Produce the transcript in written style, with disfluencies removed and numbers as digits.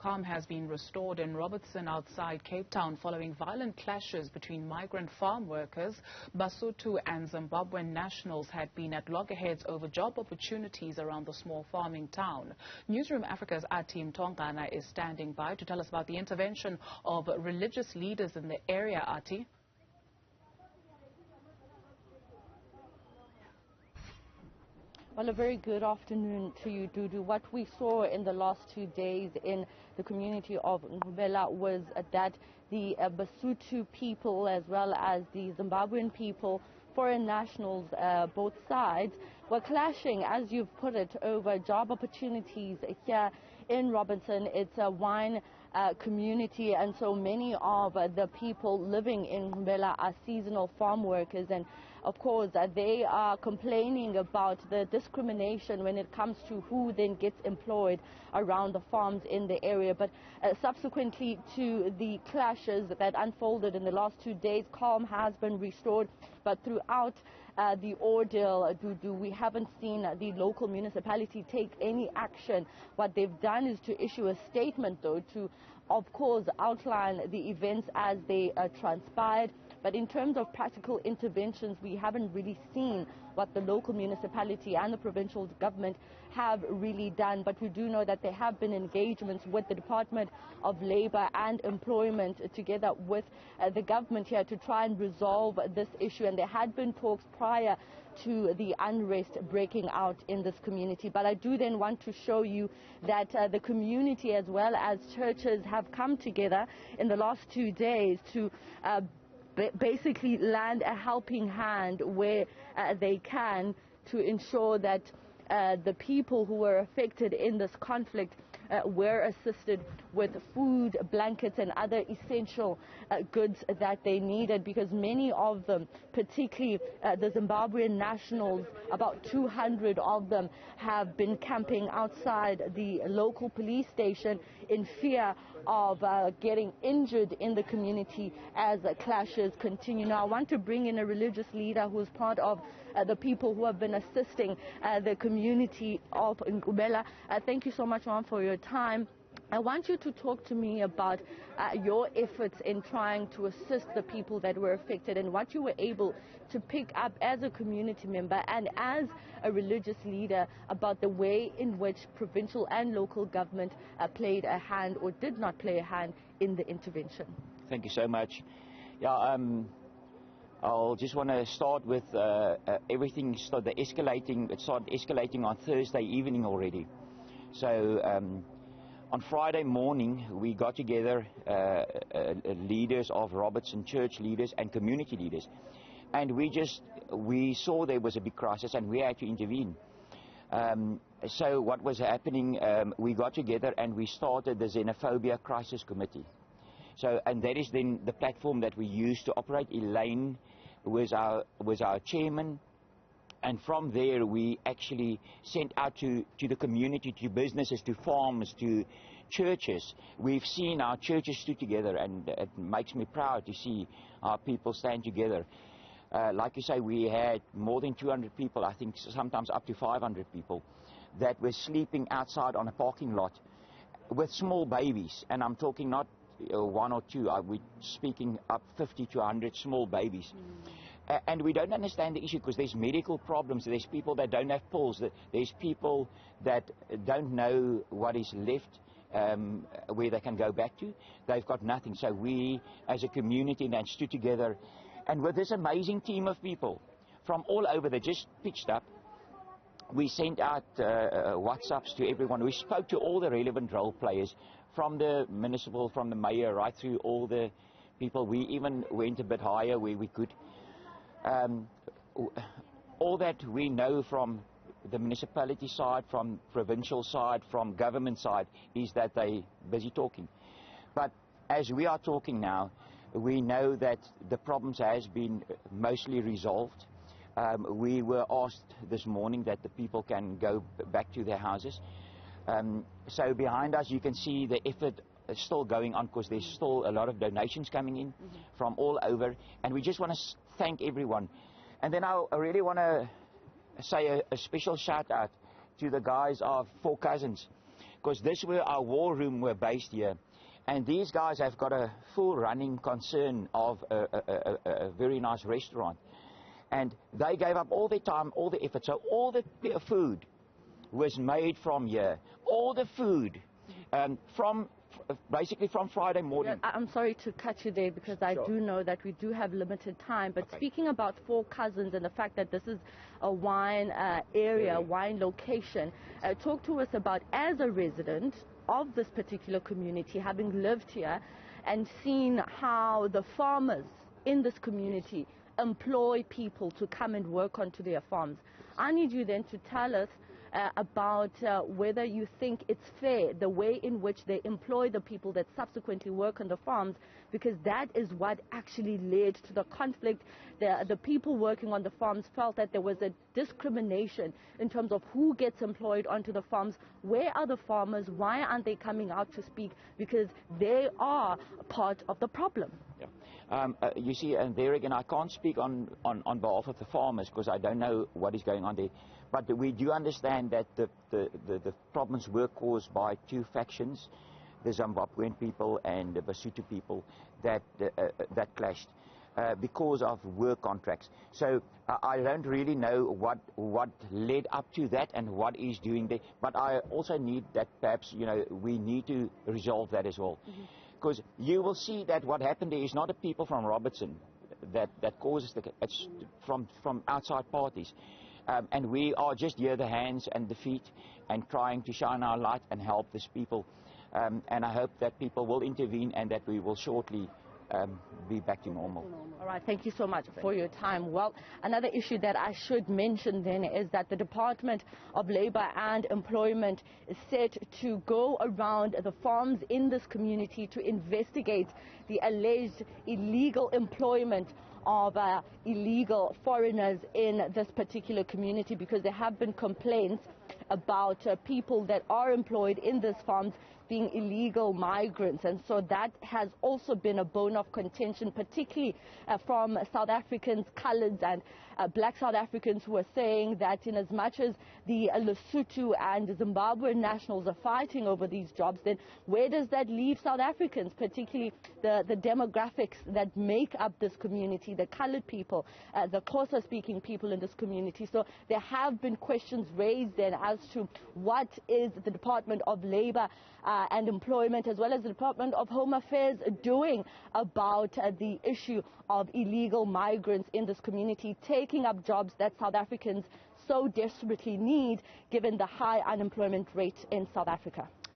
Calm has been restored in Robertson outside Cape Town following violent clashes between migrant farm workers. Basotho and Zimbabwean nationals had been at loggerheads over job opportunities around the small farming town. Newzroom Afrika's Athi Mtongana is standing by to tell us about the intervention of religious leaders in the area. Athi. Well, a very good afternoon to you, Dudu. What we saw in the last 2 days in the community of Ngubela was that the Basotho people as well as the Zimbabwean people, foreign nationals, both sides, were clashing, as you've put it, over job opportunities here in Robertson. It's a wine community, and so many of the people living in Ngubela are seasonal farm workers, and of course they are complaining about the discrimination when it comes to who then gets employed around the farms in the area. But subsequently to the clashes that unfolded in the last 2 days, calm has been restored, but throughout the ordeal, Dudu, we haven't seen the local municipality take any action. What they've done is to issue a statement, though, to, of course, outline the events as they transpired. But in terms of practical interventions, we haven't really seen what the local municipality and the provincial government have really done. But we do know that there have been engagements with the Department of Labour and Employment together with the government here to try and resolve this issue. And there had been talks prior to the unrest breaking out in this community. But I do then want to show you that the community as well as churches have come together in the last 2 days to basically lend a helping hand where they can to ensure that the people who were affected in this conflict were assisted with food, blankets and other essential goods that they needed, because many of them, particularly the Zimbabwean nationals, about 200 of them, have been camping outside the local police station in fear of getting injured in the community as clashes continue. Now, I want to bring in a religious leader who is part of the people who have been assisting the community of Ngubela. Thank you so much, Juan, for your time. I want you to talk to me about your efforts in trying to assist the people that were affected and what you were able to pick up as a community member and as a religious leader about the way in which provincial and local government played a hand or did not play a hand in the intervention. Thank you so much. Yeah, I'll just want to start with everything started escalating on Thursday evening already. So on Friday morning we got together leaders of Robertson, church leaders and community leaders, and we saw there was a big crisis and we had to intervene. So what was happening, we got together and we started the Xenophobia Crisis Committee. So, and that is then the platform that we use to operate. Elaine was our chairman, and from there we actually sent out to the community, to businesses, to farms, to churches. We've seen our churches stood together, and it makes me proud to see our people stand together. Like you say, we had more than 200 people, I think sometimes up to 500 people, that were sleeping outside on a parking lot with small babies, and I'm talking not one or two, we're speaking up 50 to 100 small babies. And we don't understand the issue because there's medical problems, there's people that don't have pills, there's people that don't know what is left, where they can go back to. They've got nothing. So we as a community then stood together, and with this amazing team of people from all over that just pitched up, we sent out WhatsApps to everyone. We spoke to all the relevant role players, from the municipal, from the mayor, right through all the people. We even went a bit higher where we could. All that we know from the municipality side, from provincial side, from government side, is that they busy talking. But as we are talking now, we know that the problems has been mostly resolved. We were asked this morning that the people can go back to their houses. So behind us you can see the effort is still going on, because there's still a lot of donations coming in from all over, and we just want to thank everyone. And then I really want to say a special shout out to the guys of Four Cousins. because this where our war room were based here. And these guys have got a full running concern of a very nice restaurant. And they gave up all their time, all the effort. So all the food was made from here. All the food basically from Friday morning. I'm sorry to cut you there because I do know that we do have limited time. But speaking about Four Cousins and the fact that this is a wine area, wine location, talk to us about, as a resident of this particular community, having lived here and seen how the farmers in this community employ people to come and work onto their farms. I need you then to tell us about whether you think it's fair, the way in which they employ the people that subsequently work on the farms, because that is what actually led to the conflict. The people working on the farms felt that there was a discrimination in terms of who gets employed onto the farms. Where are the farmers? Why aren't they coming out to speak? Because they are part of the problem. Yeah. You see, and there again, I can't speak on behalf of the farmers because I don't know what is going on there. But we do understand that the problems were caused by two factions, the Zimbabwean people and the Basotho people, that clashed because of work contracts. So I don't really know what led up to that and what is doing there. But I also need that perhaps, we need to resolve that as well. Because you will see that what happened there is not the people from Robertson that causes it's from outside parties. And we are just here, the hands and the feet, and trying to shine our light and help these people. And I hope that people will intervene and that we will shortly be back to normal. All right, thank you so much for your time. Well, another issue that I should mention then is that the Department of Labour and Employment is set to go around the farms in this community to investigate the alleged illegal employment of illegal foreigners in this particular community, because there have been complaints about people that are employed in these farms being illegal migrants. And so that has also been a bone of contention, particularly from South Africans, coloureds and black South Africans, who are saying that in as much as the Lesotho and Zimbabwean nationals are fighting over these jobs, then where does that leave South Africans, particularly the demographics that make up this community, the coloured people, the Xhosa-speaking people in this community? So there have been questions raised then as to what is the Department of Labour and Employment, as well as the Department of Home Affairs, doing about the issue of illegal migrants in this community taking up jobs that South Africans so desperately need, given the high unemployment rate in South Africa.